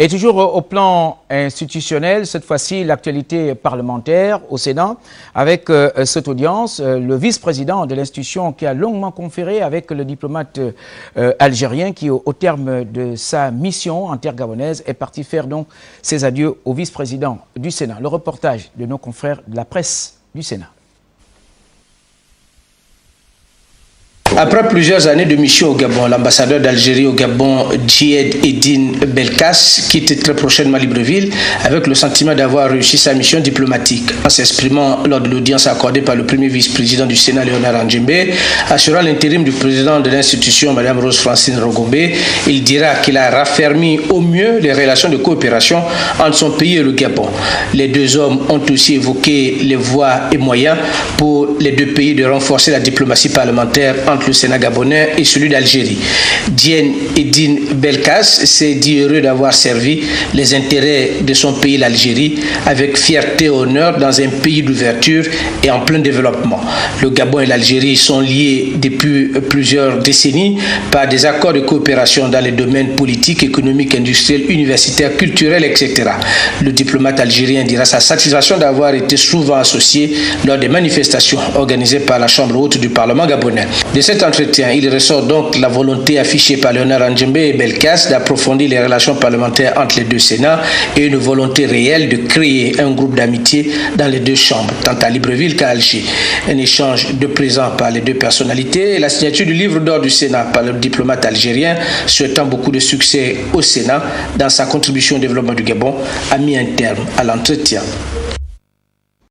Et toujours au plan institutionnel, cette fois-ci, l'actualité parlementaire au Sénat, avec cette audience, le vice-président de l'institution qui a longuement conféré avec le diplomate algérien qui, au terme de sa mission en terre gabonaise, est parti faire donc ses adieux au vice-président du Sénat. Le reportage de nos confrères de la presse du Sénat. Après plusieurs années de mission au Gabon, l'ambassadeur d'Algérie au Gabon, Djied Eddine Belkas, quitte très prochainement Libreville avec le sentiment d'avoir réussi sa mission diplomatique. En s'exprimant lors de l'audience accordée par le premier vice-président du Sénat, Léonard Andjembe, assurant l'intérim du président de l'institution, Mme Rose-Francine Rogombe, il dira qu'il a raffermi au mieux les relations de coopération entre son pays et le Gabon. Les deux hommes ont aussi évoqué les voies et moyens pour les deux pays de renforcer la diplomatie parlementaire entre le Sénat gabonais et celui d'Algérie. Djied Eddine Belkas s'est dit heureux d'avoir servi les intérêts de son pays, l'Algérie, avec fierté et honneur dans un pays d'ouverture et en plein développement. Le Gabon et l'Algérie sont liés depuis plusieurs décennies par des accords de coopération dans les domaines politiques, économiques, industriels, universitaires, culturels, etc. Le diplomate algérien dira sa satisfaction d'avoir été souvent associé lors des manifestations organisées par la Chambre haute du Parlement gabonais. De cet entretien, il ressort donc la volonté affichée par Léonard Andjembe et Belkas d'approfondir les relations parlementaires entre les deux Sénats et une volonté réelle de créer un groupe d'amitié dans les deux chambres, tant à Libreville qu'à Alger. Un échange de présents par les deux personnalités et la signature du livre d'or du Sénat par le diplomate algérien, souhaitant beaucoup de succès au Sénat dans sa contribution au développement du Gabon, a mis un terme à l'entretien.